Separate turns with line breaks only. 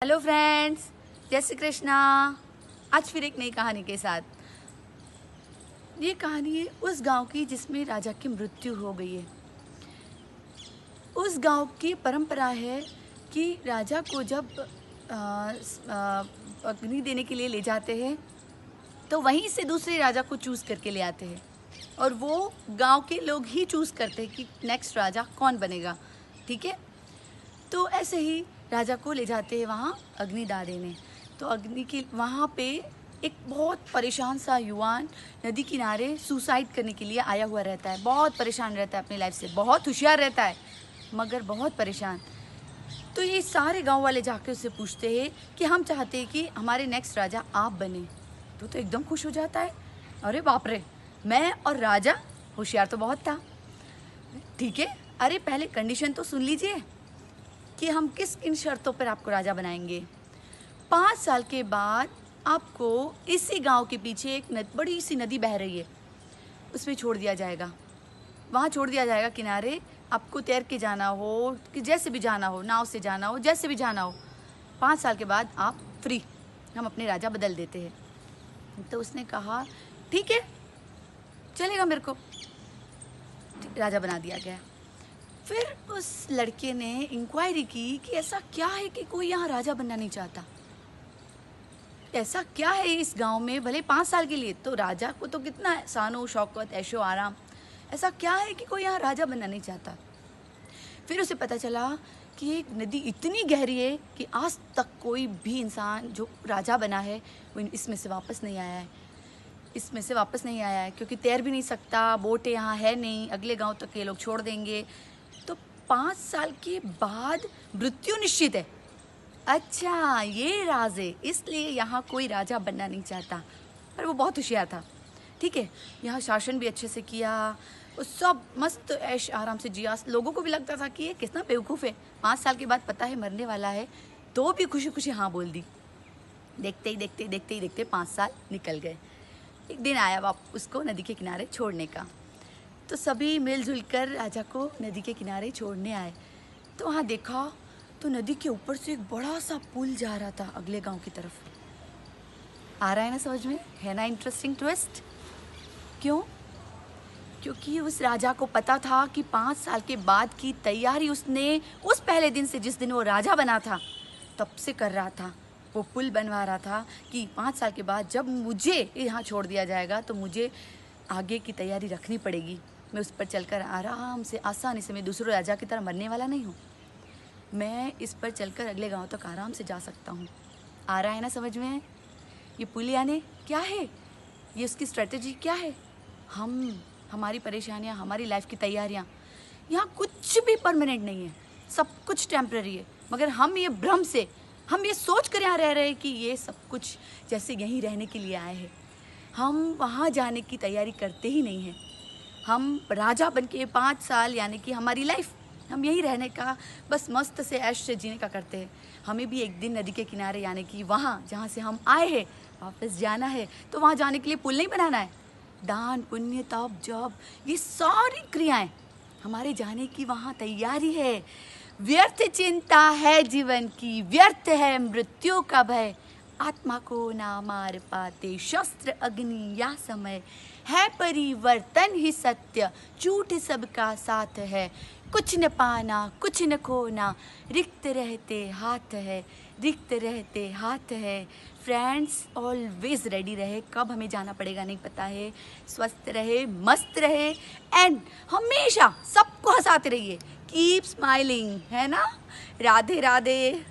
Hello friends, जय श्री कृष्णा। आज फिर एक नई कहानी के साथ। ये कहानी है उस गांव की जिसमें राजा की मृत्यु हो गई है। उस गांव की परंपरा है कि राजा को जब अग्नि देने के लिए ले जाते हैं तो वहीं से दूसरे राजा को चूज़ करके ले आते हैं और वो गांव के लोग ही चूज़ करते हैं कि नेक्स्ट राजा कौन बनेगा। ठीक है, तो ऐसे ही राजा को ले जाते हैं वहाँ अग्निदाह देने। तो अग्नि की वहाँ पे एक बहुत परेशान सा युवान नदी किनारे सुसाइड करने के लिए आया हुआ रहता है। बहुत परेशान रहता है अपनी लाइफ से, बहुत होशियार रहता है मगर बहुत परेशान। तो ये सारे गांव वाले जाके उससे पूछते हैं कि हम चाहते हैं कि हमारे नेक्स्ट राजा आप बने। तो एकदम खुश हो जाता है, अरे बाप रे, मैं और राजा। होशियार तो बहुत था। ठीक है, अरे पहले कंडीशन तो सुन लीजिए कि हम किस किन शर्तों पर आपको राजा बनाएंगे। 5 साल के बाद आपको इसी गांव के पीछे एक बड़ी सी नदी बह रही है, उसमें छोड़ दिया जाएगा। वहाँ छोड़ दिया जाएगा किनारे। आपको तैर के जाना हो कि जैसे भी जाना हो, नाव से जाना हो, जैसे भी जाना हो। 5 साल के बाद आप फ्री, हम अपने राजा बदल देते हैं। तो उसने कहा ठीक है, चलेगा मेरे को। राजा बना दिया गया। फिर उस लड़के ने इंक्वायरी की कि ऐसा क्या है कि कोई यहाँ राजा बनना नहीं चाहता। ऐसा क्या है इस गांव में, भले 5 साल के लिए, तो राजा को तो कितना है, शानो शौकत ऐशो आराम। ऐसा क्या है कि कोई यहाँ राजा बनना नहीं चाहता। फिर उसे पता चला कि ये नदी इतनी गहरी है कि आज तक कोई भी इंसान जो राजा बना है वो इसमें से वापस नहीं आया है। इसमें से वापस नहीं आया है क्योंकि तैर भी नहीं सकता, बोटें यहाँ है नहीं, अगले गांव तक ये लोग छोड़ देंगे। तो 5 साल के बाद मृत्यु निश्चित है। अच्छा, ये राज है, इसलिए यहाँ कोई राजा बनना नहीं चाहता। पर वो बहुत होशियार था। ठीक है, यहाँ शासन भी अच्छे से किया, वो सब मस्त ऐश आराम से जिया। लोगों को भी लगता था कि ये कितना बेवकूफ़ है, 5 साल के बाद पता है मरने वाला है, तो भी खुशी खुशी हाँ बोल दी। देखते ही देखते 5 साल निकल गए। एक दिन आया बाप उसको नदी के किनारे छोड़ने का। तो सभी मिलजुल कर राजा को नदी के किनारे छोड़ने आए। तो वहाँ देखा तो नदी के ऊपर से एक बड़ा सा पुल जा रहा था अगले गांव की तरफ। आ रहा है ना समझ में, है ना इंटरेस्टिंग ट्विस्ट। क्यों? क्योंकि उस राजा को पता था कि 5 साल के बाद की तैयारी उसने उस पहले दिन से, जिस दिन वो राजा बना था, तब से कर रहा था। वो पुल बनवा रहा था कि 5 साल के बाद जब मुझे यहाँ छोड़ दिया जाएगा तो मुझे आगे की तैयारी रखनी पड़ेगी। मैं उस पर चलकर आराम से, आसानी से, मैं दूसरे राजा की तरह मरने वाला नहीं हूँ। मैं इस पर चलकर अगले गांव तक आराम से जा सकता हूँ। आ रहा है ना समझ में? ये पुल यानी क्या है, ये उसकी स्ट्रेटजी क्या है। हमारी परेशानियाँ, हमारी लाइफ की तैयारियाँ, यहाँ कुछ भी परमानेंट नहीं है, सब कुछ टेम्प्रेरी है। मगर हम ये भ्रम से, हम ये सोच कर यहाँ रह रहे हैं कि ये सब कुछ जैसे यहीं रहने के लिए आए हैं। हम वहाँ जाने की तैयारी करते ही नहीं हैं। हम राजा बन के 5 साल यानी कि हमारी लाइफ, हम यहीं रहने का, बस मस्त से ऐश से जीने का करते हैं। हमें भी एक दिन नदी के किनारे यानी कि वहाँ जहाँ से हम आए हैं वापस जाना है। तो वहाँ जाने के लिए पुल नहीं बनाना है। दान पुण्य तप जप, ये सारी क्रियाएं हमारे जाने की वहाँ तैयारी है। व्यर्थ चिंता है जीवन की, व्यर्थ है मृत्यु का भय। आत्मा को ना मार पाते शस्त्र अग्नि या समय। है परिवर्तन ही सत्य, झूठ सबका साथ है। कुछ न पाना कुछ न खोना, रिक्त रहते हाथ है, रिक्त रहते हाथ है। फ्रेंड्स, ऑलवेज रेडी रहे, कब हमें जाना पड़ेगा नहीं पता है। स्वस्थ रहे, मस्त रहे एंड हमेशा सबको हंसाते रहिए। कीप स्माइलिंग, है ना। राधे राधे।